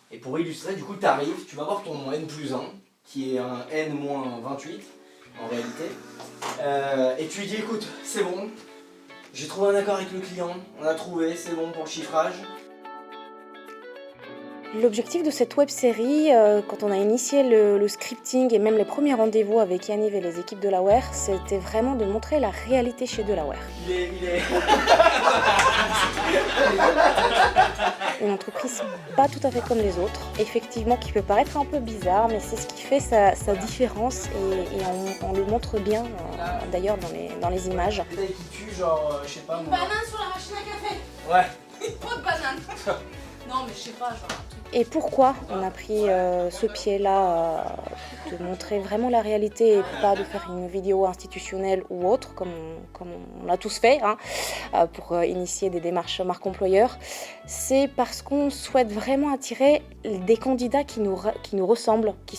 Et pour illustrer, du coup, tu arrives, tu vas voir ton N+1, qui est un N-28 en réalité. Et tu lui dis, écoute, c'est bon, j'ai trouvé un accord avec le client, on a trouvé, c'est bon pour le chiffrage. L'objectif de cette web-série, quand on a initié le scripting et même les premiers rendez-vous avec Yaniv et les équipes de Delaware, c'était vraiment de montrer la réalité chez Delaware. Il est... Une entreprise pas tout à fait comme les autres, effectivement qui peut paraître un peu bizarre, mais c'est ce qui fait sa différence et on le montre bien d'ailleurs dans les images. Qui tue genre, je sais pas... Une banane sur la machine à café. Ouais. Trop de bananes. Non mais je sais pas, genre... Et pourquoi on a pris ce pied-là de montrer vraiment la réalité et pas de faire une vidéo institutionnelle ou autre, comme on l'a tous fait, pour initier des démarches marque employeur. C'est parce qu'on souhaite vraiment attirer des candidats qui nous ressemblent, qui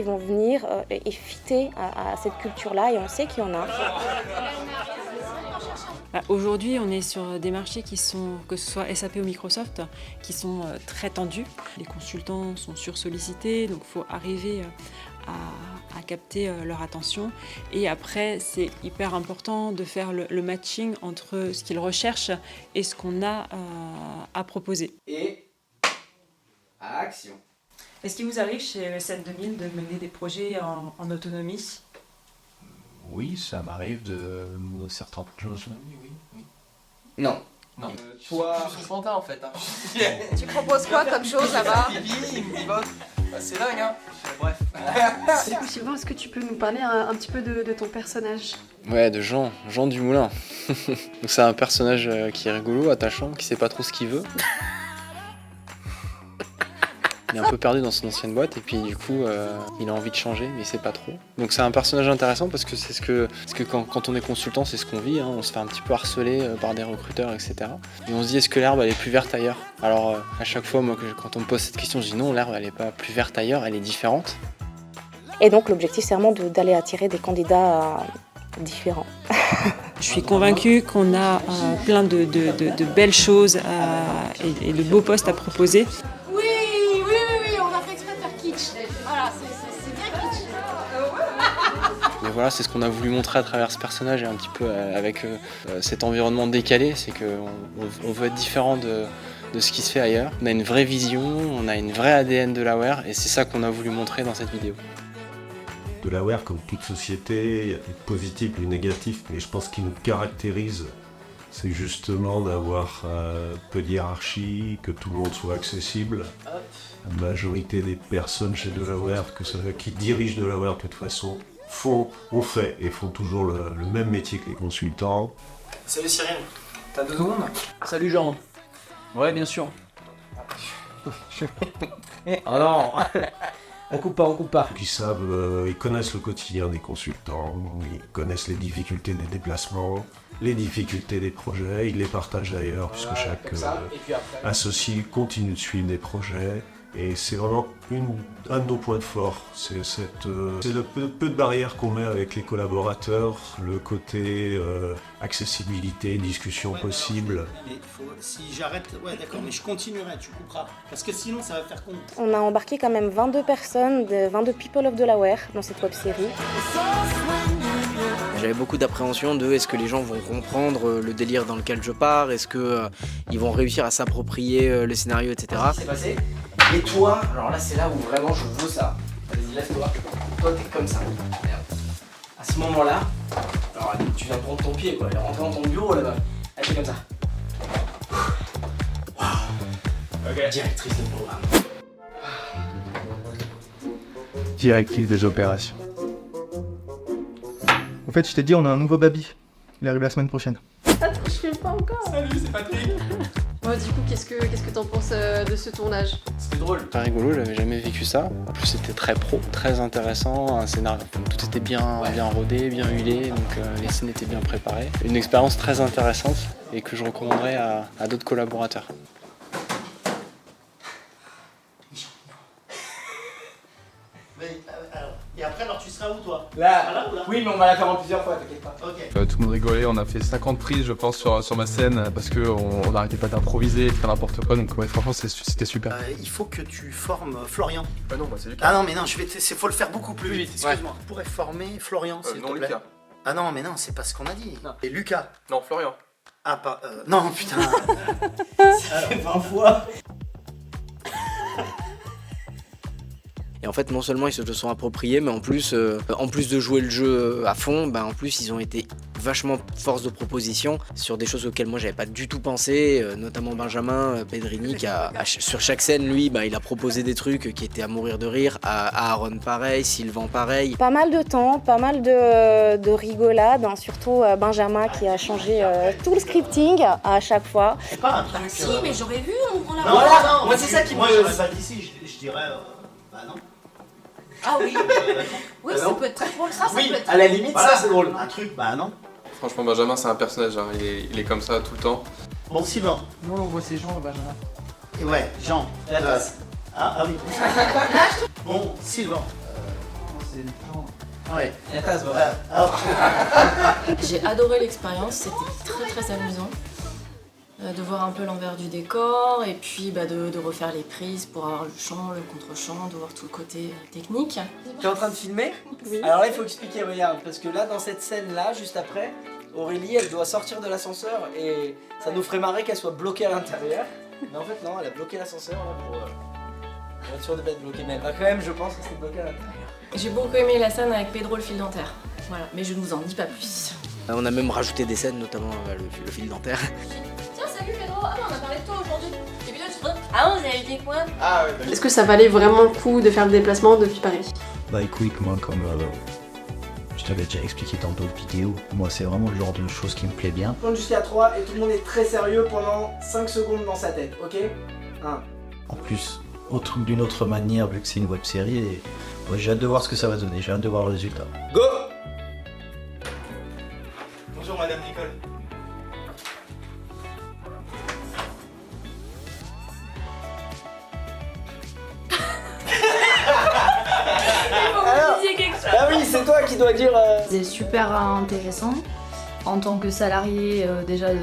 vont venir et fitter à cette culture-là, et on sait qu'il y en a. Aujourd'hui, on est sur des marchés qui sont, que ce soit SAP ou Microsoft, qui sont très tendus. Les consultants sont sursollicités, donc il faut arriver à capter leur attention. Et après, c'est hyper important de faire le matching entre ce qu'ils recherchent et ce qu'on a à proposer. Et action. Est-ce qu'il vous arrive chez ESN 2000 de mener des projets en autonomie ? Oui, ça m'arrive de certaines choses. Oui. Non. Toi, je suis spontané en fait. Hein. Tu proposes quoi comme chose là-bas? Il me dit, bah, c'est dingue, hein. Bref. Du coup, Sylvain, est-ce que tu peux nous parler un petit peu de ton personnage? Ouais, de Jean Dumoulin. Donc c'est un personnage qui est rigolo, attachant, qui sait pas trop ce qu'il veut. Il est un peu perdu dans son ancienne boîte et puis du coup il a envie de changer mais il sait pas trop. Donc c'est un personnage intéressant parce que c'est ce que quand on est consultant c'est ce qu'on vit, hein. On se fait un petit peu harceler par des recruteurs, etc. Et on se dit est-ce que l'herbe elle est plus verte ailleurs? Alors à chaque fois moi quand on me pose cette question je dis non, l'herbe elle est pas plus verte ailleurs, elle est différente. Et donc l'objectif c'est vraiment d'aller attirer des candidats différents. Je suis convaincue qu'on a plein de belles choses et de beaux postes à proposer. Mais voilà, c'est ce qu'on a voulu montrer à travers ce personnage et un petit peu avec cet environnement décalé, c'est qu'on veut être différent de ce qui se fait ailleurs. On a une vraie vision, on a une vraie ADN de Delaware et c'est ça qu'on a voulu montrer dans cette vidéo. Delaware, comme toute société, il y a du positif et du négatif, mais je pense qu'il nous caractérise, c'est justement d'avoir peu de hiérarchie, que tout le monde soit accessible. La majorité des personnes chez Delaware, qui dirigent Delaware de toute façon, font toujours le même métier que les consultants. Salut Cyril, t'as 2 secondes? Salut Jean. Ouais, bien sûr. Oh non. On coupe pas. Ils connaissent le quotidien des consultants, ils connaissent les difficultés des déplacements, les difficultés des projets, ils les partagent d'ailleurs, puisque chaque associé continue de suivre des projets. Et c'est vraiment un de nos points forts, c'est le peu de barrières qu'on met avec les collaborateurs, le côté accessibilité, discussion possible. Si j'arrête, ouais d'accord, mais je continuerai, tu couperas, parce que sinon ça va faire compte. On a embarqué quand même 22 personnes, 22 people of Delaware dans cette web-série. J'avais beaucoup d'appréhension de est-ce que les gens vont comprendre le délire dans lequel je pars, est-ce que ils vont réussir à s'approprier le scénario, etc. C'est passé. Et toi, alors là c'est là où vraiment je veux ça. Vas-y, lève-toi. Toi t'es comme ça. Merde. À ce moment-là, alors tu viens prendre ton pied quoi, elle est rentrée dans ton bureau là-bas. Elle fait comme ça. Okay. Directrice de programme. Directrice des opérations. En fait, je t'ai dit, on a un nouveau baby. Il arrive la semaine prochaine. Attends, je filme pas encore. Salut, c'est Patrick. Ouais, du coup, qu'est-ce que t'en penses de ce tournage? C'était drôle. Très rigolo, j'avais jamais vécu ça. En plus, c'était très pro, très intéressant. Un scénario, tout était bien rodé, bien huilé, donc les scènes étaient bien préparées. Une expérience très intéressante et que je recommanderais à d'autres collaborateurs. Et après, alors tu seras où toi? Là, ou là? oui, mais on va la faire en plusieurs fois, t'inquiète pas. Ok. Tout le monde rigolait, on a fait 50 prises je pense sur ma scène parce qu'on n'arrêtait pas d'improviser et de faire n'importe quoi, donc ouais, franchement c'était super. Il faut que tu formes Florian. Ah non, c'est Lucas. Ah non mais non, faut le faire beaucoup plus vite, excuse-moi. Tu pourrais former Florian s'il te plaît. Lucas. Ah non mais non, c'est pas ce qu'on a dit. Non. Et Lucas. Non, Florian. Ah pas... non putain. C'est 20 fois. Et en fait, non seulement ils se le sont appropriés, mais en plus de jouer le jeu à fond, en plus ils ont été vachement force de proposition sur des choses auxquelles moi j'avais pas du tout pensé, notamment Benjamin Pedrini qui sur chaque scène, lui, il a proposé des trucs qui étaient à mourir de rire, à Aaron pareil, Sylvain pareil. Pas mal de temps, pas mal de rigolade, surtout Benjamin qui a changé tout le scripting à chaque fois. C'est pas un truc... Si, mais j'aurais vu, on l'a... Non, non, moi c'est ça qui me... Moi j'aurais pas dit si, je dirais... bah non. Ah oui. Oui, ça peut être très drôle, ça oui, peut être... À la limite, voilà, ça c'est drôle. Un truc, bah non. Franchement, Benjamin c'est un personnage, hein. Il est comme ça tout le temps. Bon, Sylvain. Nous on voit ces gens, Benjamin. Et ouais, Jean. La tasse. Ah oui. Bon, Sylvain. C'est le temps. Ouais. La tasse, voilà. J'ai adoré l'expérience, c'était très amusant de voir un peu l'envers du décor et puis de refaire les prises pour avoir le chant, le contre-chant, de voir tout le côté technique. Tu es en train de filmer? Oui. Alors là il faut expliquer, regarde, parce que là dans cette scène là, juste après, Aurélie elle doit sortir de l'ascenseur et ça nous ferait marrer qu'elle soit bloquée à l'intérieur. Mais en fait non, elle a bloqué l'ascenseur là pour être sûre de pas être bloquée, mais elle va quand même, je pense, rester bloquée à l'intérieur. J'ai beaucoup aimé la scène avec Pedro le fil dentaire, voilà, mais je ne vous en dis pas plus. On a même rajouté des scènes, notamment le fil dentaire. Tiens, salut Pedro, ah on a parlé de toi aujourd'hui. Et puis là tu te dis, ah vous avez dit quoi? Ah ouais. Est-ce que ça valait vraiment le coup de faire le déplacement depuis Paris? Bah écoute, moi comme je t'avais déjà expliqué dans d'autres vidéos, moi c'est vraiment le genre de choses qui me plaît bien. On compte jusqu'à 3 et tout le monde est très sérieux pendant 5 secondes dans sa tête, ok? 1. En plus, d'une autre manière, vu que c'est une web série, et ouais, j'ai hâte de voir ce que ça va donner, j'ai hâte de voir le résultat. Go! Bonjour Madame Nicole. Alors, ah oui, c'est toi qui dois dire... C'est super intéressant en tant que salarié déjà de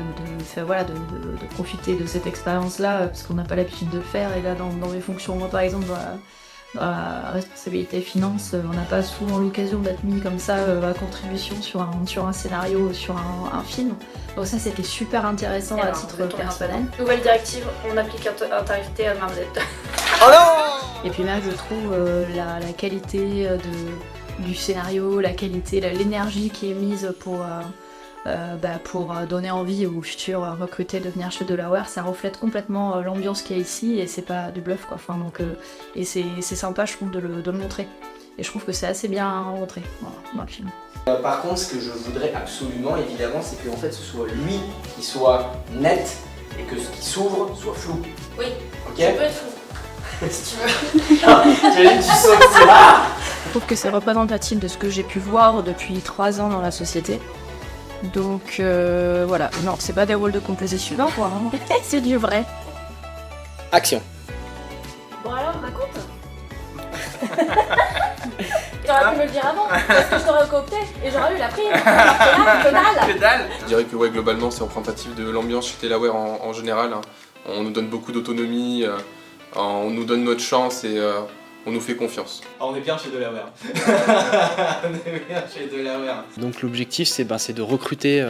profiter de cette expérience-là parce qu'on n'a pas l'habitude de le faire et là dans mes fonctions, moi par exemple dans la responsabilité finance, on n'a pas souvent l'occasion d'être mis comme ça à contribution sur un scénario, sur un film. Donc ça c'était super intéressant à titre personnel. Nouvelle directive, on applique un tarif T à Marmette. Oh non! Et puis même je trouve la qualité du scénario, la qualité, l'énergie qui est mise pour donner envie aux futurs recrutés de venir chez Delaware, ça reflète complètement l'ambiance qu'il y a ici et c'est pas du bluff quoi. Enfin, donc, et c'est sympa je trouve de le montrer. Et je trouve que c'est assez bien montré dans le film. Par contre, ce que je voudrais absolument, évidemment, c'est qu'en fait ce soit lui qui soit net et que ce qui s'ouvre soit flou. Oui, ok. Tu peux être flou. Si tu veux. Tu sens que c'est là. Je trouve que c'est représentatif de ce que j'ai pu voir depuis 3 ans dans la société. Donc voilà, non, c'est pas des rôles de composition, non, vraiment. C'est du vrai. Action. Bon alors, raconte. T'aurais pu me le dire avant, parce que je t'aurais coopté et j'aurais eu la prime. Que dalle. Je dirais que ouais, globalement c'est représentatif de l'ambiance chez Delaware en général. Hein. On nous donne beaucoup d'autonomie, on nous donne notre chance et on nous fait confiance. Ah, on est bien chez Delaware. On est bien chez Delaware. Donc l'objectif c'est de recruter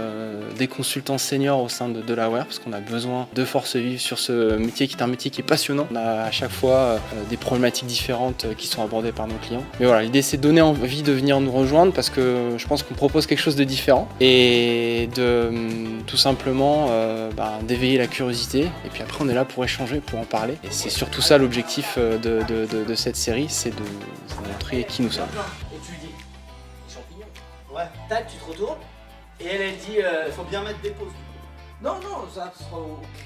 des consultants seniors au sein de Delaware parce qu'on a besoin de force vive sur ce métier qui est un métier qui est passionnant. On a à chaque fois des problématiques différentes qui sont abordées par nos clients. Mais voilà, l'idée c'est de donner envie de venir nous rejoindre parce que je pense qu'on propose quelque chose de différent et de tout simplement d'éveiller la curiosité et puis après on est là pour échanger, pour en parler. Et c'est surtout ça l'objectif de cette série, c'est de montrer qui nous sommes. Et tu lui dis, champignons. Ouais. Tac, tu te retournes. Et elle dit, faut bien mettre des pauses. Non, ça sera...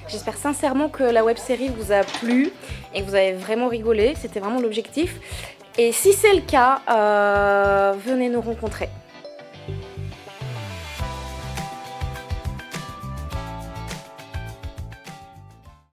J'espère sincèrement que la web série vous a plu et que vous avez vraiment rigolé, c'était vraiment l'objectif. Et si c'est le cas, venez nous rencontrer.